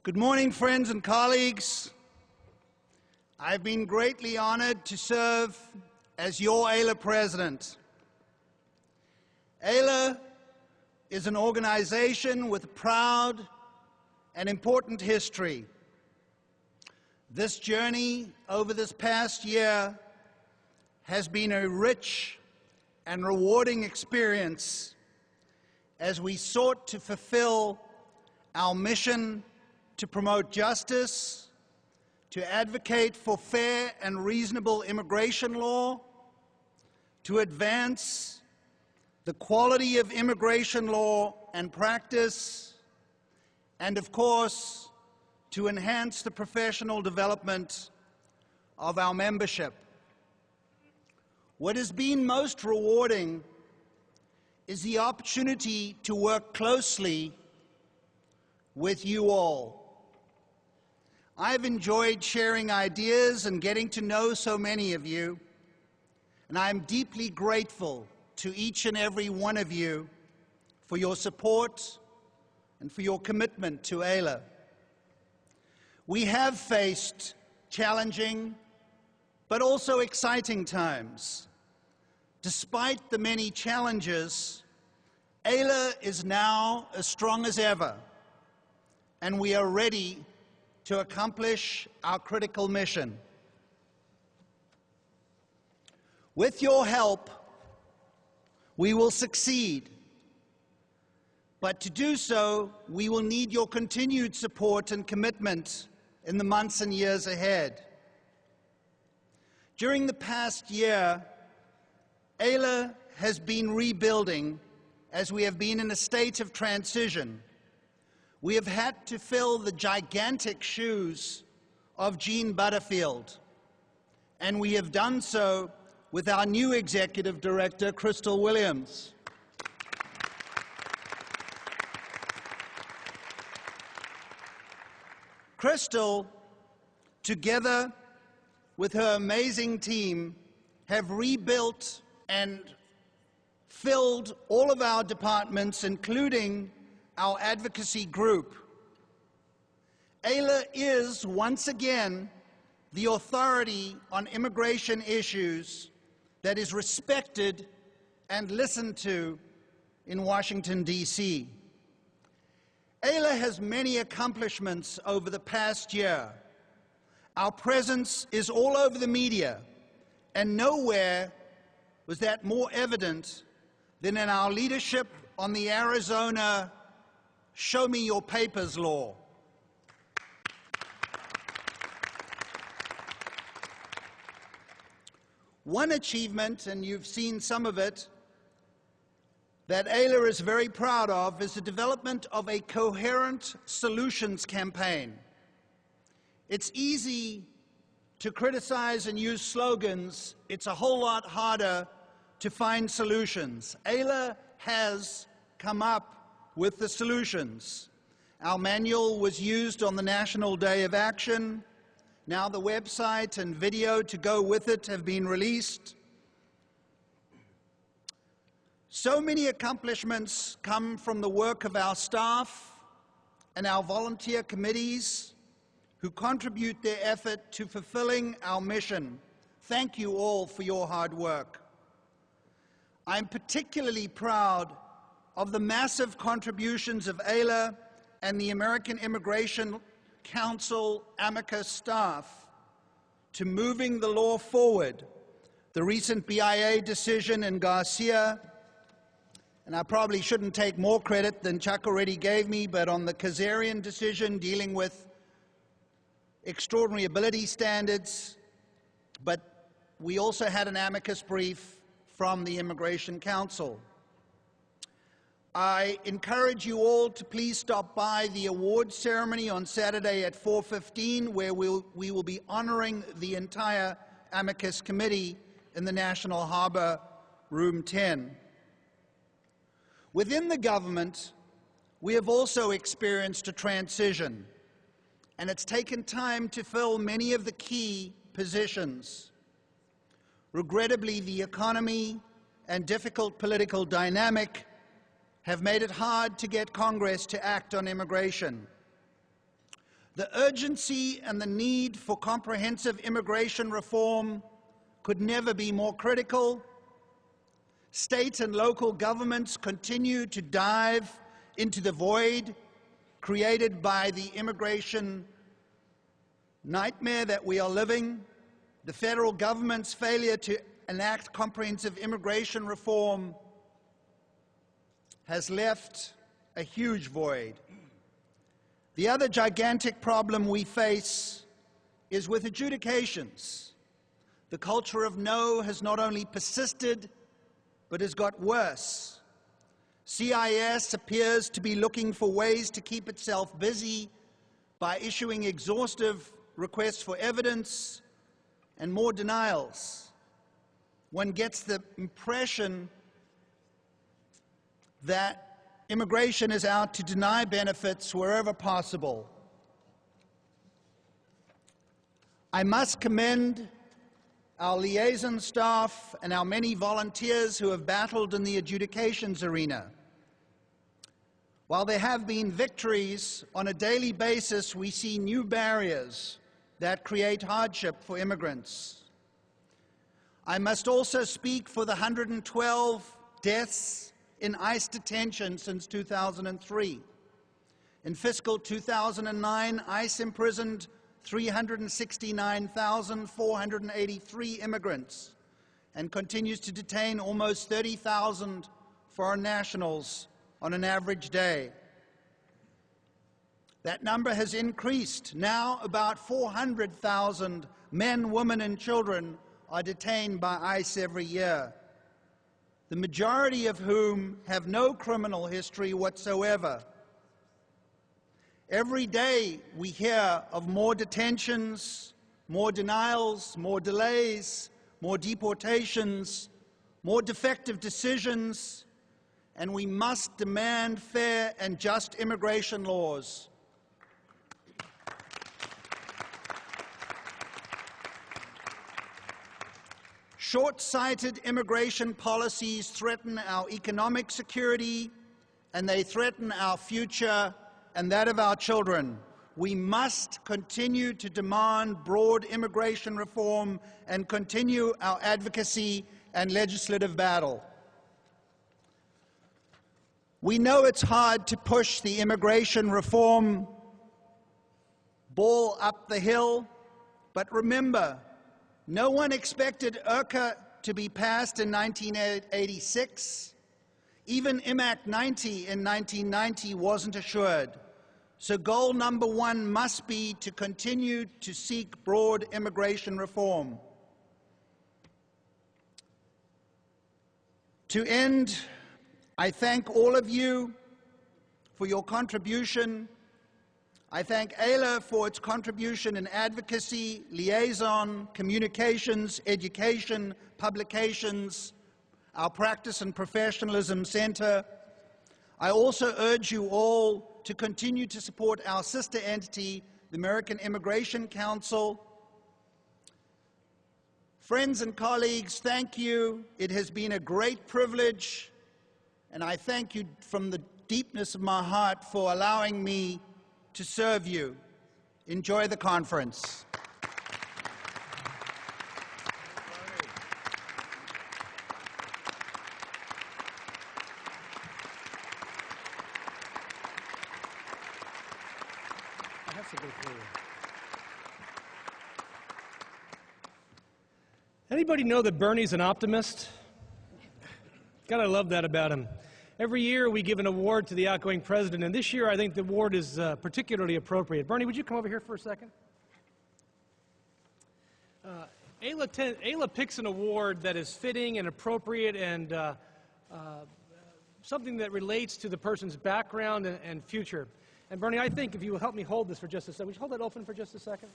Good morning, friends and colleagues. I've been greatly honored to serve as your AILA president. AILA is an organization with a proud and important history. This journey over this past year has been a rich and rewarding experience as we sought to fulfill our mission to promote justice, to advocate for fair and reasonable immigration law, to advance the quality of immigration law and practice, and of course, to enhance the professional development of our membership. What has been most rewarding is the opportunity to work closely with you all. I've enjoyed sharing ideas and getting to know so many of you, and I'm deeply grateful to each and every one of you for your support and for your commitment to AILA. We have faced challenging but also exciting times. Despite the many challenges, AILA is now as strong as ever, and we are ready to accomplish our critical mission. With your help, we will succeed. But to do so, we will need your continued support and commitment in the months and years ahead. During the past year, AILA has been rebuilding as we have been in a state of transition. We have had to fill the gigantic shoes of Jean Butterfield, and we have done so with our new Executive Director, Crystal Williams. Crystal, together with her amazing team, have rebuilt and filled all of our departments, including our advocacy group. AILA is, once again, the authority on immigration issues that is respected and listened to in Washington, D.C. AILA has many accomplishments over the past year. Our presence is all over the media, and nowhere was that more evident than in our leadership on the Arizona Show Me Your Papers law. One achievement, and you've seen some of it, that AILA is very proud of is the development of a coherent solutions campaign. It's easy to criticize and use slogans. It's a whole lot harder to find solutions. AILA has come up with the solutions. Our manual was used on the National Day of Action. Now the website and video to go with it have been released. So many accomplishments come from the work of our staff and our volunteer committees who contribute their effort to fulfilling our mission. Thank you all for your hard work. I'm particularly proud of the massive contributions of AILA and the American Immigration Council amicus staff to moving the law forward. The recent BIA decision in Garcia, and I probably shouldn't take more credit than Chuck already gave me, but on the Kazarian decision dealing with extraordinary ability standards, but we also had an amicus brief from the Immigration Council. I encourage you all to please stop by the awards ceremony on Saturday at 4:15, where we will be honoring the entire amicus committee in the National Harbor, Room 10. Within the government, we have also experienced a transition, and it's taken time to fill many of the key positions. Regrettably, the economy and difficult political dynamic have made it hard to get Congress to act on immigration. The urgency and the need for comprehensive immigration reform could never be more critical. State and local governments continue to dive into the void created by the immigration nightmare that we are living. The federal government's failure to enact comprehensive immigration reform has left a huge void. The other gigantic problem we face is with adjudications. The culture of no has not only persisted, but has got worse. CIS appears to be looking for ways to keep itself busy by issuing exhaustive requests for evidence and more denials. One gets the impression that immigration is out to deny benefits wherever possible. I must commend our liaison staff and our many volunteers who have battled in the adjudications arena. While there have been victories, on a daily basis we see new barriers that create hardship for immigrants. I must also speak for the 112 deaths in ICE detention since 2003. In fiscal 2009, ICE imprisoned 369,483 immigrants and continues to detain almost 30,000 foreign nationals on an average day. That number has increased. Now about 400,000 men, women, and children are detained by ICE every year, the majority of whom have no criminal history whatsoever. Every day we hear of more detentions, more denials, more delays, more deportations, more defective decisions, and we must demand fair and just immigration laws. Short-sighted immigration policies threaten our economic security, and they threaten our future and that of our children. We must continue to demand broad immigration reform and continue our advocacy and legislative battle. We know it's hard to push the immigration reform ball up the hill, but remember, no one expected IRCA to be passed in 1986. Even IMAC 90 in 1990 wasn't assured. So goal number one must be to continue to seek broad immigration reform. To end, I thank all of you for your contribution. I thank AILA for its contribution in advocacy, liaison, communications, education, publications, our Practice and Professionalism Center. I also urge you all to continue to support our sister entity, the American Immigration Council. Friends and colleagues, thank you. It has been a great privilege, and I thank you from the deepness of my heart for allowing me to serve you. Enjoy the conference. Anybody know that Bernie's an optimist? God, I love that about him. Every year we give an award to the outgoing president, and this year I think the award is particularly appropriate. Bernie, would you come over here for a second? AILA picks an award that is fitting and appropriate and something that relates to the person's background and future. And Bernie, I think if you will help me hold this for just a second. Would you hold that open for just a second?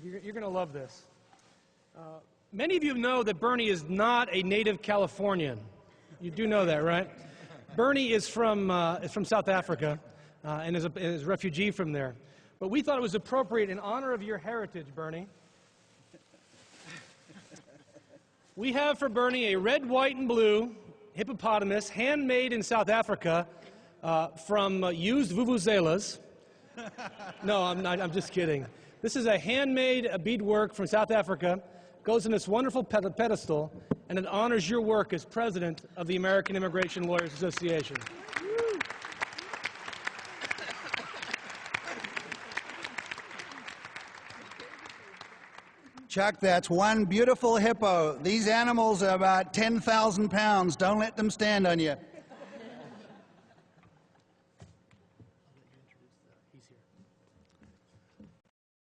You're going to love this. Many of you know that Bernie is not a native Californian. You do know that, right? Bernie is from South Africa and is a refugee from there. But we thought it was appropriate in honor of your heritage, Bernie. We have for Bernie a red, white, and blue hippopotamus handmade in South Africa from used vuvuzelas. No, I'm not. I'm just kidding. This is a handmade beadwork from South Africa. Goes in this wonderful pedestal, and it honors your work as president of the American Immigration Lawyers Association. Chuck, that's one beautiful hippo. These animals are about 10,000 pounds. Don't let them stand on you.